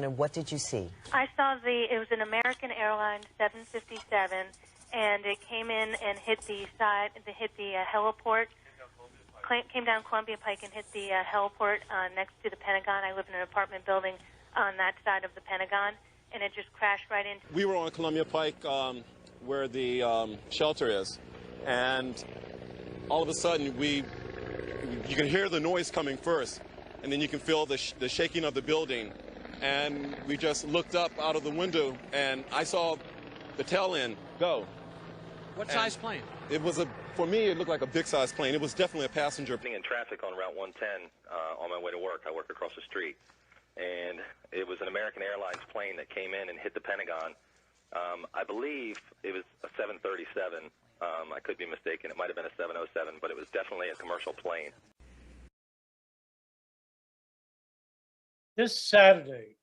And what did you see? I saw it was an American Airlines 757, and it came in and hit the heliport, came down Columbia Pike and hit the heliport next to the Pentagon. I live in an apartment building on that side of the Pentagon, and it just crashed right into. We were on Columbia Pike where the shelter is, and all of a sudden you can hear the noise coming first, and then you can feel the shaking of the building. And we just looked up out of the window, and I saw the tail end go. What size plane? It was for me, it looked like a big size plane. It was definitely a passenger. In traffic on Route 110 on my way to work. I work across the street. And it was an American Airlines plane that came in and hit the Pentagon. I believe it was a 737. I could be mistaken. It might have been a 707, but it was definitely a commercial plane. This Saturday,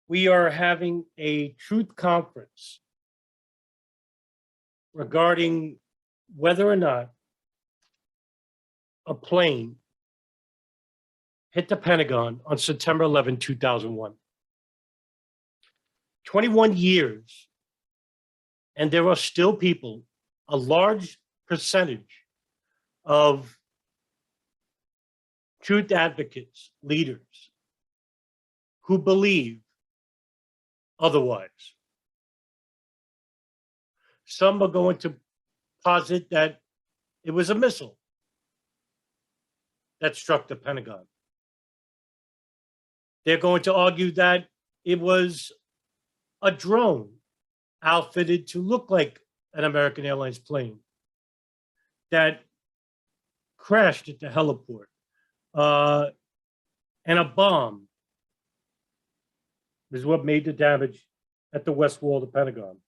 we are having a truth conference regarding whether or not a plane hit the Pentagon on September 11, 2001. 21 years, and there are still people, a large percentage of truth advocates, leaders, who believe otherwise. Some are going to posit that it was a missile that struck the Pentagon. They're going to argue that it was a drone outfitted to look like an American Airlines plane that crashed at the heliport. And a bomb is what made the damage at the west wall of the Pentagon.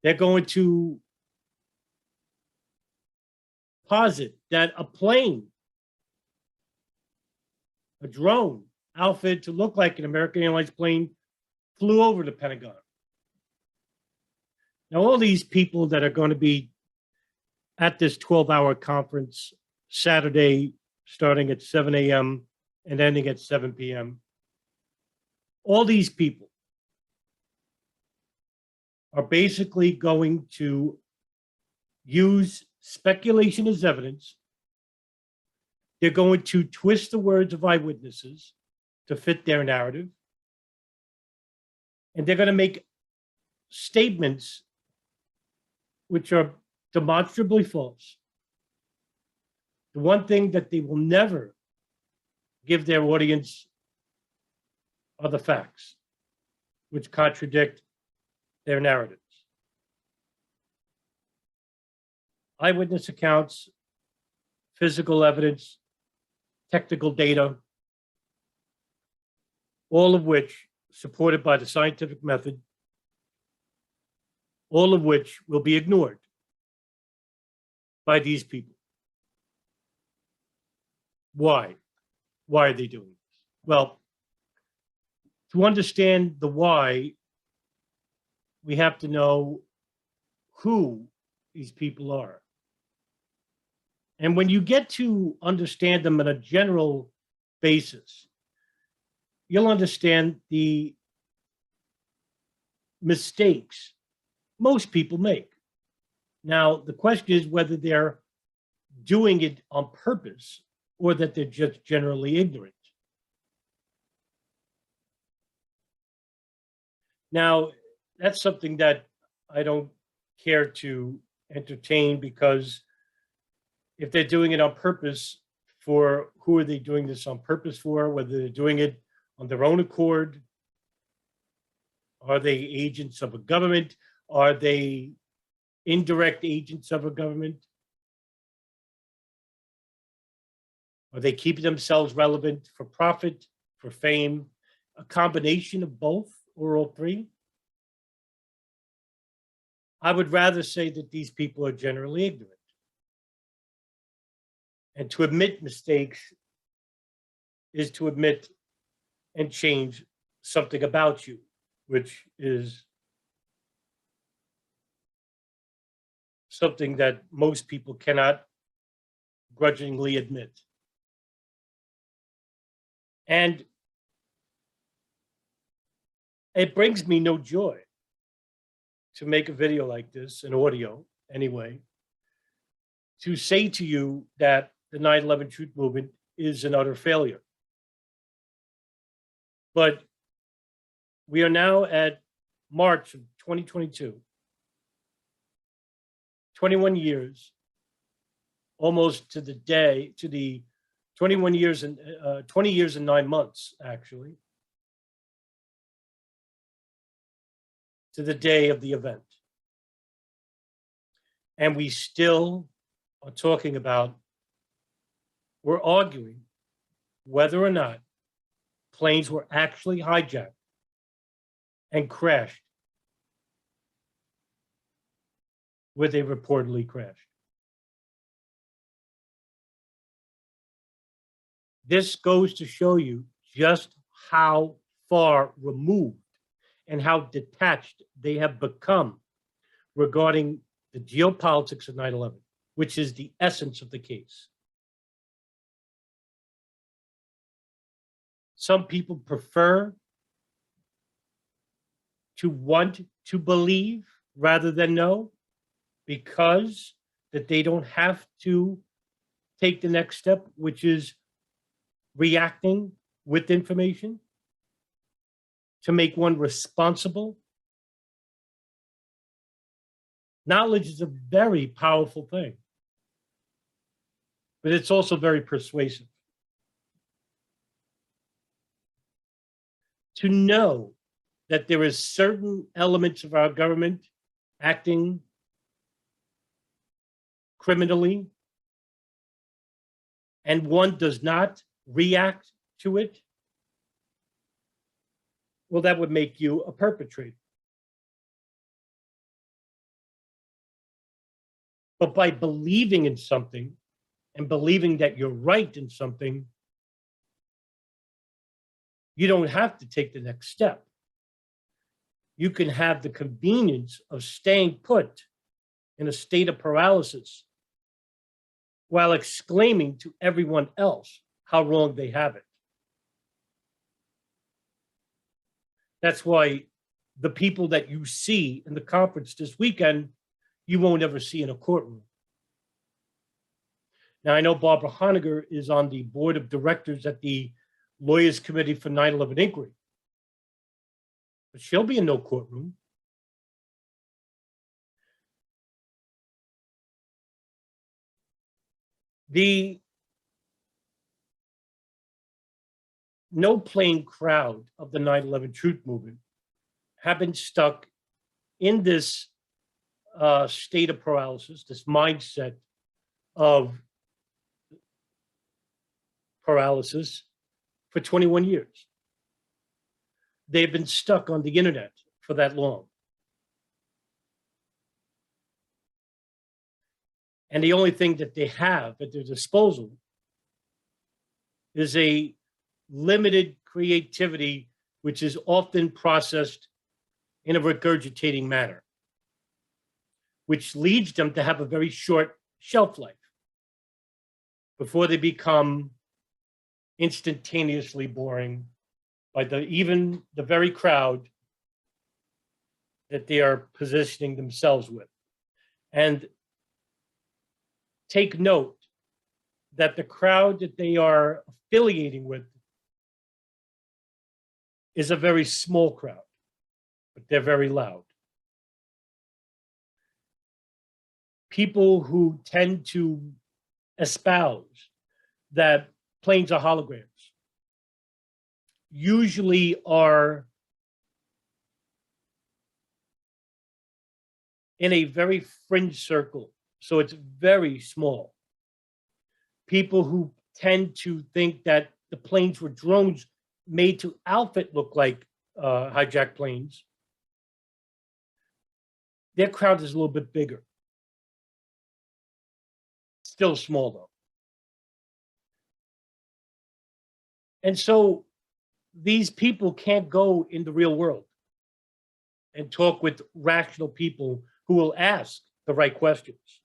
They're going to posit that a plane, a drone outfitted to look like an American Airlines plane, flew over the Pentagon. Now, all these people that are going to be at this 12-hour conference Saturday, starting at 7 a.m. and ending at 7 p.m., all these people are basically going to use speculation as evidence. They're going to twist the words of eyewitnesses to fit their narrative. And they're going to make statements which are demonstrably false. The one thing that they will never give their audience are the facts, which contradict their narratives. Eyewitness accounts, physical evidence, technical data, all of which supported by the scientific method, all of which will be ignored by these people. Why? Why are they doing this? Well, to understand the why, we have to know who these people are. And when you get to understand them on a general basis, you'll understand the mistakes most people make. Now, the question is whether they're doing it on purpose or that they're just generally ignorant. Now, that's something that I don't care to entertain, because if they're doing it on purpose, for who are they doing this on purpose for? Whether they're doing it on their own accord, are they agents of a government? Are they indirect agents of a government? Are they keeping themselves relevant for profit, for fame, a combination of both or all three? I would rather say that these people are generally ignorant. And to admit mistakes is to admit and change something about you, which is something that most people cannot grudgingly admit. And it brings me no joy to make a video like this, an audio anyway, to say to you that the 9/11 Truth Movement is an utter failure. But we are now at March of 2022, 21 years, almost to the day, to the 21 years and 20 years and 9 months, actually, to the day of the event. And we still are talking about, we're arguing whether or not planes were actually hijacked and crashed where they reportedly crashed. This goes to show you just how far removed and how detached they have become regarding the geopolitics of 9/11, which is the essence of the case. Some people prefer to want to believe rather than know, because that they don't have to take the next step, which is reacting with information to make one responsible. Knowledge is a very powerful thing, but it's also very persuasive. To know that there is certain elements of our government acting criminally, and one does not react to it, well, that would make you a perpetrator. But by believing in something and believing that you're right in something, you don't have to take the next step. You can have the convenience of staying put in a state of paralysis while exclaiming to everyone else how wrong they have it. That's why the people that you see in the conference this weekend, you won't ever see in a courtroom. Now, I know Barbara Honegger is on the board of directors at the Lawyers Committee for 9/11 Inquiry, but she'll be in no courtroom. The no plane crowd of the 9/11 Truth Movement have been stuck in this state of paralysis, this mindset of paralysis for 21 years. They've been stuck on the internet for that long. And the only thing that they have at their disposal is a limited creativity, which is often processed in a regurgitating manner, which leads them to have a very short shelf life before they become instantaneously boring by even the very crowd that they are positioning themselves with. And take note that the crowd that they are affiliating with is a very small crowd, but they're very loud. People who tend to espouse that planes are holograms usually are in a very fringe circle, so it's very small. People who tend to think that the planes were drones made to outfit look like hijacked planes, their crowd is a little bit bigger. Still small though. And so these people can't go in the real world and talk with rational people who will ask the right questions.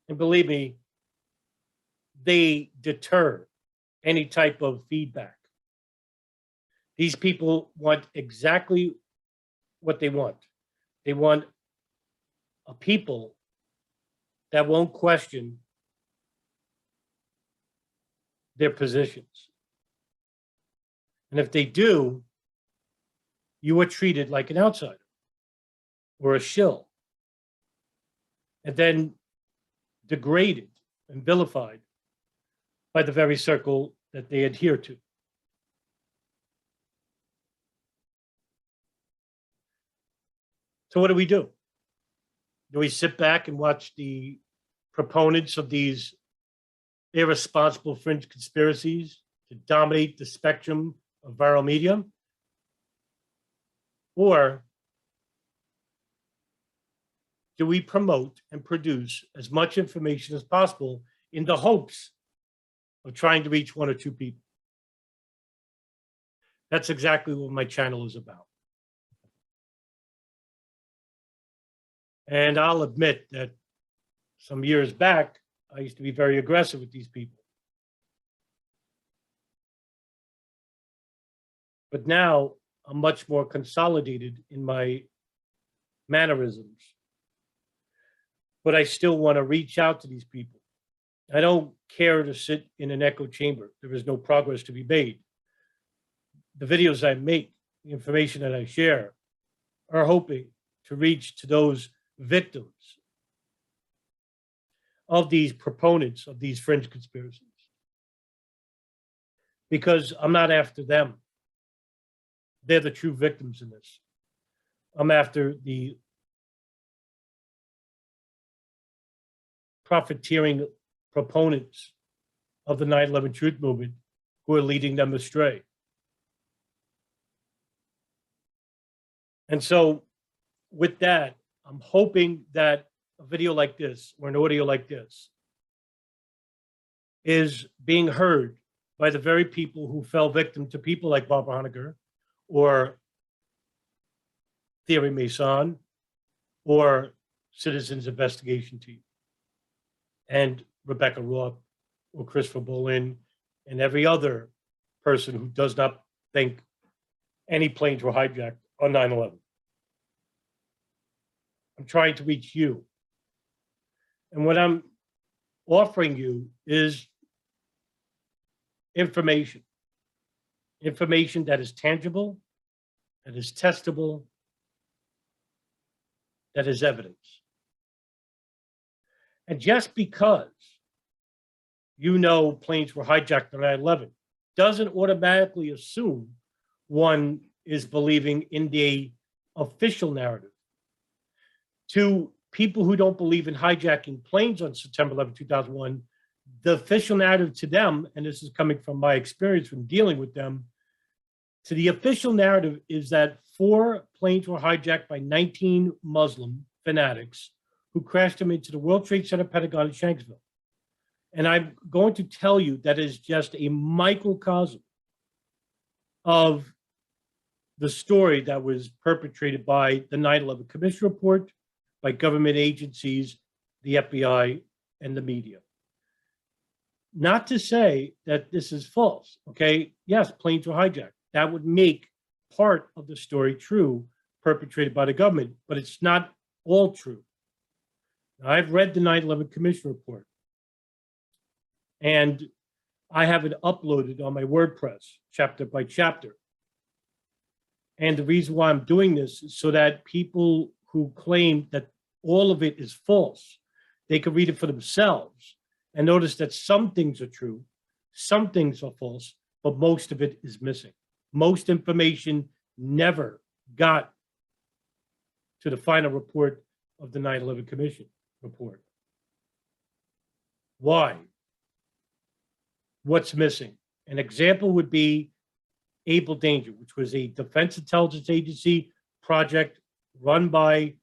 And believe me, they deter any type of feedback. These people want exactly what they want. They want a people that won't question their positions. And if they do, you are treated like an outsider or a shill, and then degraded and vilified by the very circle that they adhere to. So what do we do? Do we sit back and watch the proponents of these irresponsible fringe conspiracies to dominate the spectrum of viral media? Or do we promote and produce as much information as possible in the hopes of trying to reach one or two people? That's exactly what my channel is about. And I'll admit that some years back, I used to be very aggressive with these people. But now I'm much more consolidated in my mannerisms. But I still want to reach out to these people. I don't care to sit in an echo chamber. There is no progress to be made. The videos I make, the information that I share, are hoping to reach to those victims of these proponents of these fringe conspiracies. Because I'm not after them. They're the true victims in this. I'm after the profiteering proponents of the 9/11 truth movement who are leading them astray. And so with that, I'm hoping that a video like this or an audio like this is being heard by the very people who fell victim to people like Barbara Honegger or Thierry Mason or Citizens Investigation Team and Rebecca Roth or Christopher Bolin and every other person who does not think any planes were hijacked on 9/11. I'm trying to reach you. And what I'm offering you is information. Information that is tangible, that is testable, that is evidence. And just because you know planes were hijacked on 9/11 doesn't automatically assume one is believing in the official narrative. To people who don't believe in hijacking planes on September 11, 2001, the official narrative to them, and this is coming from my experience from dealing with them, to the official narrative is that 4 planes were hijacked by 19 Muslim fanatics who crashed them into the World Trade Center, Pentagon, in Shanksville. And I'm going to tell you that is just a microcosm of the story that was perpetrated by the 9/11 Commission Report, by government agencies, the FBI, and the media. Not to say that this is false, okay? Yes, planes were hijacked. That would make part of the story true, perpetrated by the government, but it's not all true. Now, I've read the 9/11 Commission Report, and I have it uploaded on my WordPress, chapter by chapter. And the reason why I'm doing this is so that people who claim that all of it is false, they can read it for themselves and notice that some things are true, some things are false, but most of it is missing. Most information never got to the final report of the 9/11 Commission report. Why? What's missing? An example would be Able Danger, which was a Defense Intelligence Agency project run by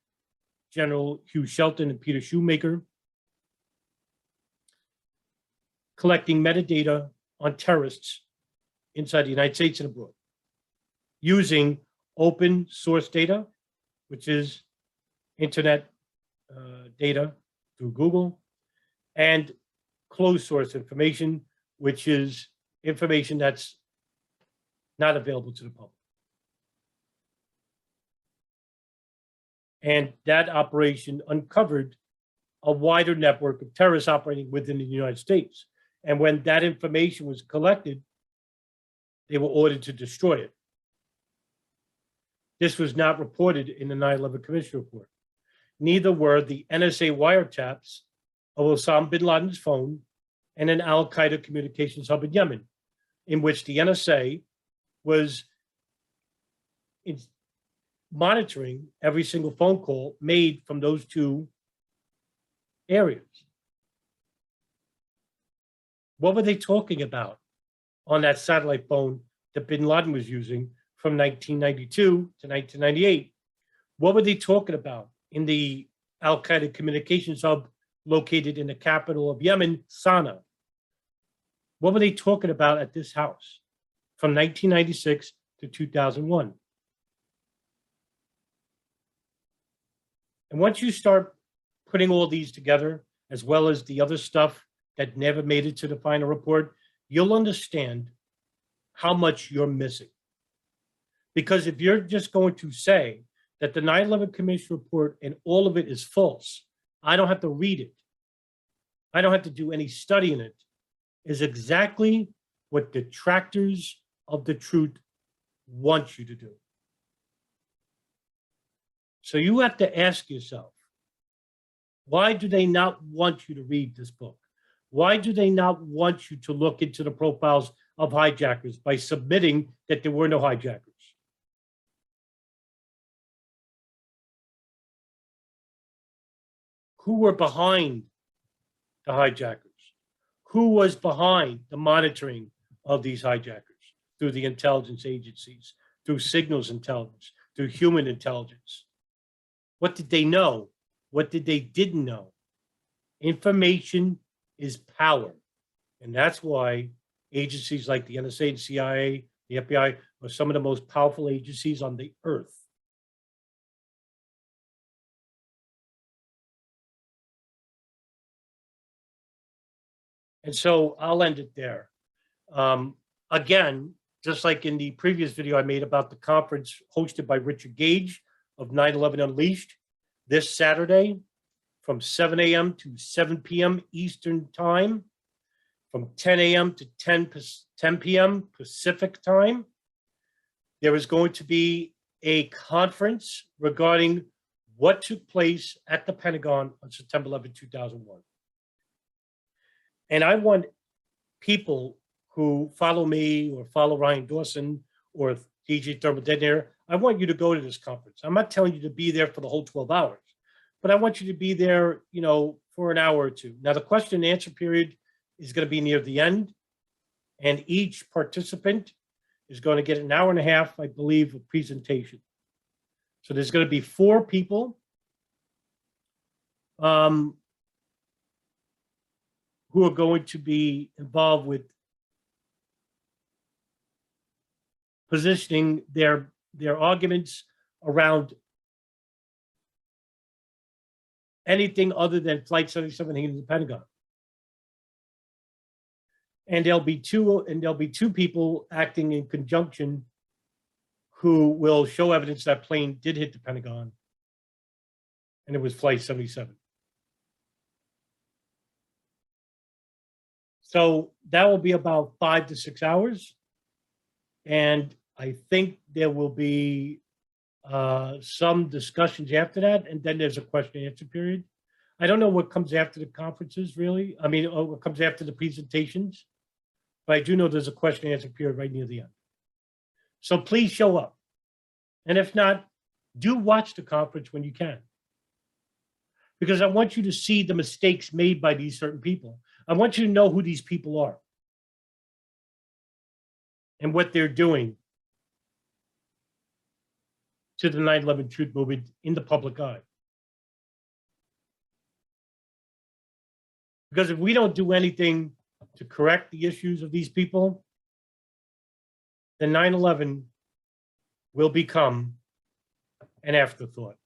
General Hugh Shelton and Peter Shoemaker, collecting metadata on terrorists inside the United States and abroad, using open source data, which is internet data through Google, and closed source information, which is information that's not available to the public. And that operation uncovered a wider network of terrorists operating within the United States. And when that information was collected, they were ordered to destroy it. This was not reported in the 9/11 Commission report. Neither were the NSA wiretaps of Osama bin Laden's phone and an al-Qaeda communications hub in Yemen, in which the NSA was monitoring every single phone call made from those two areas. What were they talking about on that satellite phone that bin Laden was using from 1992 to 1998? What were they talking about in the al-Qaeda communications hub located in the capital of Yemen, Sana'a? What were they talking about at this house from 1996 to 2001? And once you start putting all these together, as well as the other stuff that never made it to the final report, you'll understand how much you're missing. Because if you're just going to say that the 9/11 Commission report and all of it is false, I don't have to read it, I don't have to do any study in it, is exactly what detractors of the truth want you to do. So you have to ask yourself, why do they not want you to read this book? Why do they not want you to look into the profiles of hijackers by submitting that there were no hijackers? Who were behind the hijackers? Who was behind the monitoring of these hijackers through the intelligence agencies, through signals intelligence, through human intelligence? What did they know? What did they didn't know? Information is power. And that's why agencies like the NSA and CIA, the FBI, are some of the most powerful agencies on the earth. And so I'll end it there. Again, just like in the previous video I made about the conference hosted by Richard Gage of 9/11 Unleashed, this Saturday from 7 a.m. to 7 p.m. Eastern Time, from 10 a.m. to 10 p.m. Pacific Time, there is going to be a conference regarding what took place at the Pentagon on September 11, 2001. And I want people who follow me or follow Ryan Dawson or DJ Thermal Detonator, I want you to go to this conference. I'm not telling you to be there for the whole 12 hours, but I want you to be there, for an hour or two. Now, the question and answer period is going to be near the end, and each participant is going to get an hour and a half, I believe, of presentation. So there's going to be 4 people who are going to be involved with positioning their arguments around anything other than Flight 77 hitting the Pentagon. And there'll be two people acting in conjunction who will show evidence that plane did hit the Pentagon, and it was Flight 77. So that will be about 5 to 6 hours. And I think there will be some discussions after that. And then there's a question and answer period. I don't know what comes after the conferences, really. I mean, what comes after the presentations. But I do know there's a question and answer period right near the end. So please show up. And if not, do watch the conference when you can. Because I want you to see the mistakes made by these certain people. I want you to know who these people are and what they're doing to the 9/11 truth movement in the public eye. Because if we don't do anything to correct the issues of these people, then 9/11 will become an afterthought.